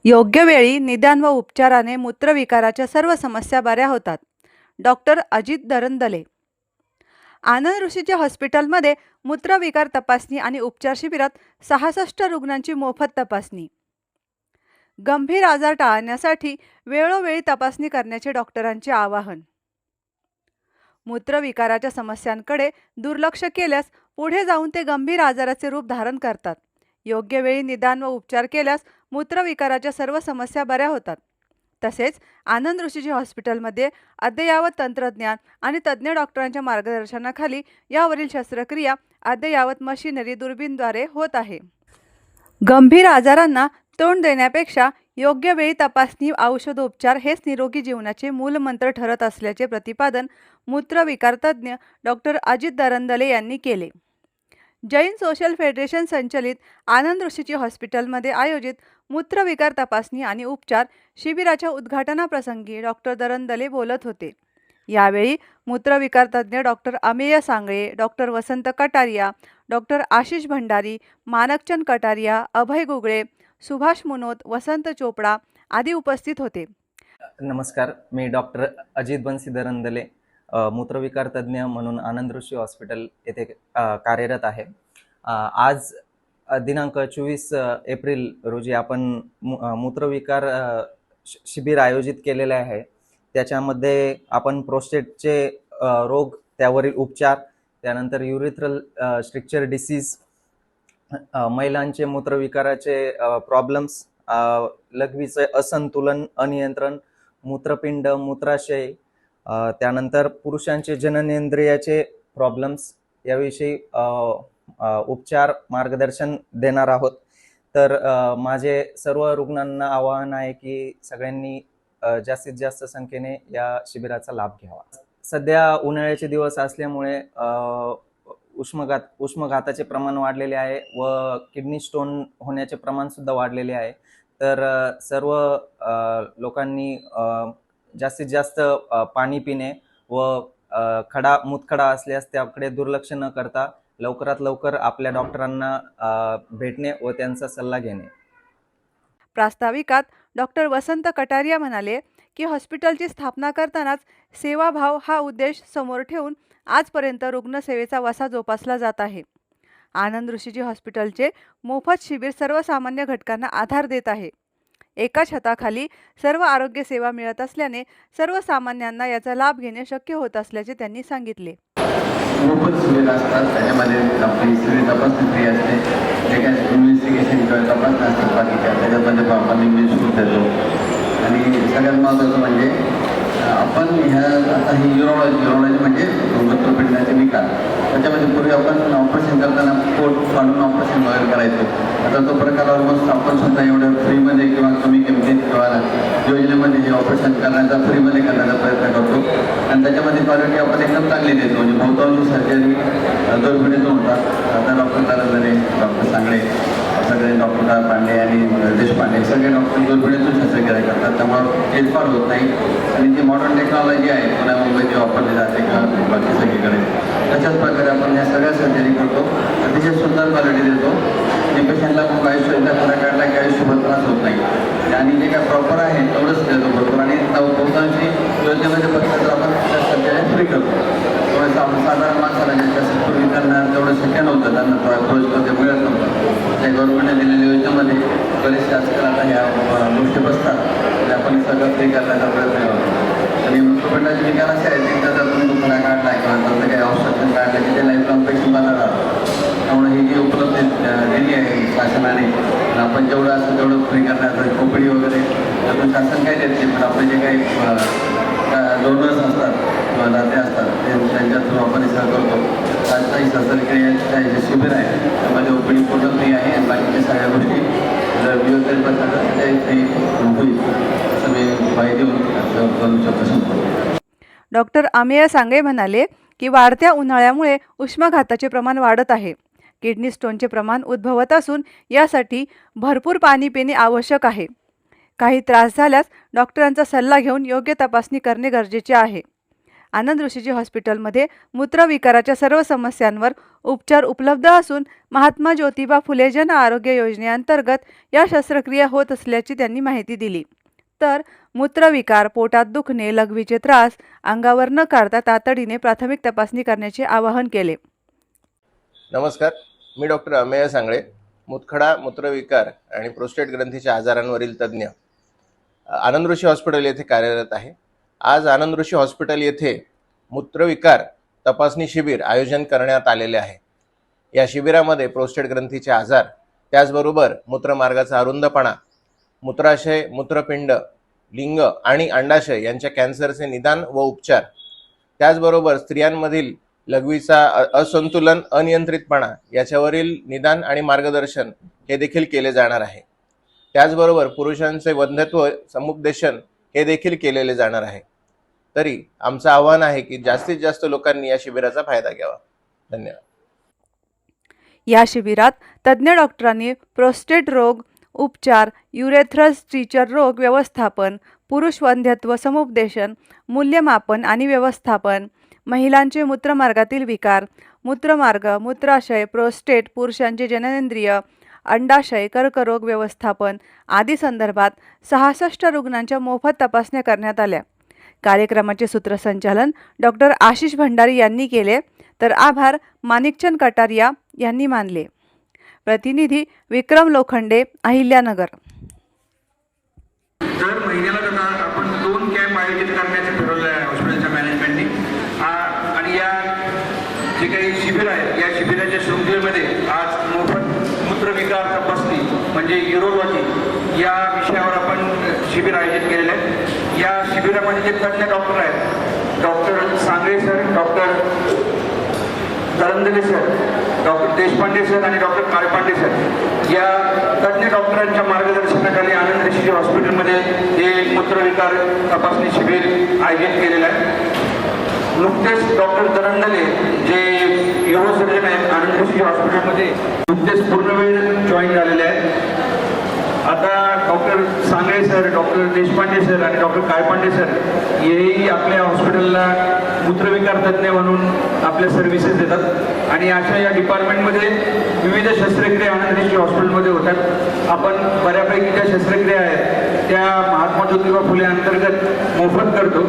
योग्य वेळी निदान व उपचाराने मूत्रविकाराच्या सर्व समस्या बऱ्या होतात. डॉक्टर अजित दरंदले. आनंद ऋषीच्या हॉस्पिटलमध्ये मूत्रविकार तपासणी आणि उपचार शिबिरात 66 रुग्णांची मोफत तपासणी. गंभीर आजार टाळण्यासाठी वेळोवेळी तपासणी करण्याचे डॉक्टरांचे आवाहन. मूत्रविकाराच्या समस्यांकडे दुर्लक्ष केल्यास पुढे जाऊन ते गंभीर आजाराचे रूप धारण करतात. योग्य वेळी निदान व उपचार केल्यास मूत्रविकाराच्या सर्व समस्या बऱ्या होतात. तसेच आनंद ऋषीजी हॉस्पिटलमध्ये अद्ययावत तंत्रज्ञान आणि तज्ज्ञ डॉक्टरांच्या मार्गदर्शनाखाली यावरील शस्त्रक्रिया अद्ययावत मशिनरी दुर्बीणद्वारे होत आहे. गंभीर आजारांना तोंड देण्यापेक्षा योग्य वेळी तपासणी, औषधोपचार हेच निरोगी जीवनाचे मूलमंत्र ठरत असल्याचे प्रतिपादन मूत्रविकार तज्ज्ञ डॉक्टर अजित दरंदले यांनी केले. जैन सोशल फेडरेशन संचलित आनंद ऋषीजी हॉस्पिटलमध्ये आयोजित मूत्रविकार तपासणी आणि उपचार शिबिराच्या उद्घाटनाप्रसंगी डॉक्टर दरंदले बोलत होते. यावेळी मूत्रविकार तज्ज्ञ डॉक्टर अमेय सांगळे, डॉक्टर वसंत कटारिया, डॉक्टर आशिष भंडारी, मानकचंद कटारिया, अभय गुगळे, सुभाष मुनोत, वसंत चोपडा आदी उपस्थित होते. नमस्कार, मी डॉक्टर अजित बंसी दरंदले, मूत्रविकार तज्ज्ञ म्हणून आनंद ऋषी हॉस्पिटल येथे कार्यरत आहे. आज दिनांक 24 एप्रिल रोजी आपण मूत्रविकार शिबिर आयोजित केलेले आहे. त्याच्यामध्ये आपण प्रोस्टेटचे रोग, त्यावरील उपचार, त्यानंतर युरिथ्रल स्ट्रक्चर डिसीज, महिलांचे मूत्रविकाराचे प्रॉब्लेम्स, लघवीचे असंतुलन, अनियंत्रण, मूत्रपिंड, मूत्राशय, त्यानंतर पुरुषांचे जननेंद्रियाचे प्रॉब्लेम्स याविषयी उपचार मार्गदर्शन देणार आहोत. तर माझे सर्व रुग्णांना आवाहन आहे की सगळ्यांनी जास्तीत जास्त संख्येने या शिबिराचा लाभ घ्यावा. सध्या उन्हाळ्याचे दिवस असल्यामुळे उष्माघाताचे प्रमाण वाढलेले आहे व किडनी स्टोन होण्याचे प्रमाण सुद्धा वाढलेले आहे. तर सर्व लोकांनी जास्तीत जास्त पाणी पिणे व मूतखडा असल्यास त्याकडे दुर्लक्ष न करता लवकरात लवकर आपल्या डॉक्टरांना भेटणे व त्यांचा सल्ला घेणे. प्रास्ताविकात डॉक्टर वसंत कटारिया म्हणाले की हॉस्पिटलची स्थापना करतानाच सेवाभाव हा उद्देश समोर ठेवून आजपर्यंत रुग्णसेवेचा वसा जोपासला जात आहे. आनंद ऋषीजी हॉस्पिटलचे मोफत शिबिर सर्वसामान्य घटकांना आधार देत आहे. एकाच छताखाली सर्व आरोग्य सेवा मिळत असल्याने सर्वसामान्यांना याचा लाभ घेणे शक्य होत असल्याचे त्यांनी सांगितले. मोफत सुविधा असतात, त्याच्यामध्ये आपली सगळी तपासणी फ्री असते. जे काय इन्व्हेस्टिगेशन किंवा तपासणी असतात बाकीच्या त्याच्यामध्ये आपण इंग्लिश देतो. आणि सगळ्यात महत्त्वाचं म्हणजे आपण ह्या आता ही युरोलॉजी म्हणजे मूत्रपिंडाचे विकार, त्याच्यामध्ये पूर्वी आपण ऑपरेशन करताना पोट काढून ऑपरेशन वगैरे करायचो. आता तो प्रकार ऑलमोस्ट आपण सुद्धा एवढं फ्रीमध्ये किंवा कमी किमतीत किंवा योजनेमध्ये हे ऑपरेशन करण्याचा फ्रीमध्ये करण्याचा प्रयत्न करतो. आणि त्याच्यामध्ये क्वालिटी आपण एकदम चांगली देतो. म्हणजे बहुतांशी सर्जरी दोरखंडीतून होतात. आता डॉक्टर दरंदले, डॉक्टर सांगळे, सगळे डॉक्टर पांडे आणि देशपांडे सगळे डॉक्टर दोरखंडीतून शस्त्रक्रिया करतात. त्यामुळे हेच फार होत नाही. आणि जी मॉडर्न टेक्नॉलॉजी आहे पुण्या मुंबईची वापरली जाते किंवा बाकी सगळीकडे, तशाच प्रकारे आपण ह्या सगळ्या सर्जरी करतो. अतिशय सुंदर क्वालिटी देतो. जे पेशंटला खूप आयुष्याचा फरक काढला की आयुष्यभर त्रास होत नाही. आणि जे काय प्रॉपर आहे तेवढंच देतो बरोबर. आणि बहुतांशी योजनेमध्ये फक्त तर आपण त्या सर्जरी फ्री करतो. थोडंसं साधारण माणसाला जास्त पूर्वी करणार तेवढं शक्य नव्हतं, त्यांना थोडं मिळत नव्हतं. त्या गव्हर्नमेंटने दिलेल्या योजनेमध्ये बरेचसे आजकाल आता ह्या गोष्टी बसतात. म्हणजे आपण सगळं फ्री करण्याचा प्रयत्न करतो. आणि मूत्रपिंडाचे विकार असे आहेत की जर तुम्ही दुखणा काढला किंवा त्याचं काही औषध काढलं की ते लाईफ लॉंग पेशंट बघा राहतो. त्यामुळे ही जी उपलब्धी दिली आहे शासनाने, आपण जेवढं असं तेवढं फ्री करण्याचं खोपडी वगैरे त्यातून शासन काय देत नाही. पण आपले जे काही डोनर्स असतात किंवा दाते असतात त्यांच्या थ्रू आपण हे करतो. काही शस्त्रक्रियांच्या जे शिबिर आहे त्यामध्ये ओपीडी पूर्ण फ्री आहे आणि बाकीच्या सगळ्या गोष्टी जर बिओ फ्री होईल असं मी माहिती देऊन शकतो. डॉक्टर अमेय सांगळे म्हणाले की वाढत्या उन्हाळ्यामुळे उष्माघाताचे प्रमाण वाढत आहे. किडनी स्टोनचे प्रमाण उद्भवत असून यासाठी भरपूर पाणी पिणे आवश्यक आहे. काही त्रास झाल्यास डॉक्टरांचा सल्ला घेऊन योग्य तपासणी करणे गरजेचे आहे. आनंद ऋषीजी हॉस्पिटलमध्ये मूत्रविकाराच्या सर्व समस्यांवर उपचार उपलब्ध असून महात्मा ज्योतिबा फुले जन आरोग्य योजनेअंतर्गत या शस्त्रक्रिया होत असल्याची त्यांनी माहिती दिली. तर मूत्रविकार, पोटात दुखणे, लघवीचे त्रास अंगावर न काढता तातडीने प्राथमिक तपासणी करण्याचे आवाहन केले. नमस्कार, मी डॉक्टर अमेय सांगळे, मुतखडा, मूत्रविकार आणि प्रोस्टेट ग्रंथीच्या आजारांवरील तज्ज्ञ, आनंद ऋषी हॉस्पिटल येथे कार्यरत आहे. आज आनंद ऋषी हॉस्पिटल येथे मूत्रविकार तपासणी शिबिर आयोजन करण्यात आलेले आहे. या शिबिरामध्ये प्रोस्टेट ग्रंथीचे आजार, त्याचबरोबर मूत्रमार्गाचा अरुंदपणा, मूत्राशय, मूत्रपिंड, लिंग आणि अंडाशय यांच्या कॅन्सरचे निदान व उपचार, त्याचबरोबर स्त्रियांमधील लघवीचा असंतुलन, अनियंत्रितपणा याच्यावरील निदान आणि मार्गदर्शन हे देखील केले जाणार आहे. त्याचबरोबर पुरुषांचे वंध्यत्व समुपदेशन हे देखील केलेले जाणार आहे. तरी आमचं आव्हान आहे की जास्तीत जास्त लोकांनी या शिबिराचा फायदा घ्यावा. धन्यवाद. या शिबिरात तज्ज्ञ डॉक्टरांनी प्रोस्टेट रोग उपचार, युरेथ्रस स्ट्रीचर रोग व्यवस्थापन, पुरुष वंध्यत्व समुपदेशन, मूल्यमापन आणि व्यवस्थापन, महिलांचे मूत्रमार्गातील विकार, मूत्रमार्ग, मूत्राशय, प्रोस्टेट, पुरुषांचे जननेंद्रिय, अंडाशय, कर्करोग व्यवस्थापन आदी संदर्भात 66 रुग्णांच्या मोफत तपासण्या करण्यात आल्या. कार्यक्रमाचे सूत्रसंचालन डॉक्टर आशिष भंडारी यांनी केले, तर आभार माणिकचंद कटारिया यांनी मानले. प्रतिनिधी विक्रम लोखंडे, अहिल्यानगर. दर महिन्याला त्यांना आपण 2 कॅम्प आयोजित करण्याचं ठरवलं आहे हॉस्पिटलच्या मॅनेजमेंटने. आणि या जे काही शिबिर आहे, या शिबिराच्या शृंखलेमध्ये आज मोफत मूत्रविकार तपासणी म्हणजे युरोलॉजी या विषयावर आपण शिबिर आयोजित केलेलं आहे. या शिबिरामध्ये जे तज्ज्ञ डॉक्टर आहेत, doctor Sangle sir, doctor Darandale sir, doctor Deshpande sir आणि डॉक्टर काळपांडे सर, या तज्ज्ञ डॉक्टरांच्या मार्गदर्शनाखाली आनंद ऋषी हॉस्पिटलमध्ये हे मूत्रविकार तपासणी शिबिर आयोजित केलेलं आहे. नुकतेच डॉक्टर दरंदले जे युरोसर्जन आहेत आनंद ऋषी हॉस्पिटलमध्ये नुकतेच पूर्णवेळ जॉईन झालेले आहेत. आता doctor Sangle sir, doctor Deshpande sir आणि डॉक्टर काळपांडे सर हेही आपल्या हॉस्पिटलला मूत्रविकार तज्ज्ञ म्हणून आपल्या सर्व्हिसेस देतात आणि अशा या डिपार्टमेंटमध्ये विविध शस्त्रक्रिया आनंद ऋषी हॉस्पिटलमध्ये होतात. आपण बऱ्यापैकी ज्या शस्त्रक्रिया आहेत त्या महात्मा ज्योतिबा फुले अंतर्गत मोफत करतो.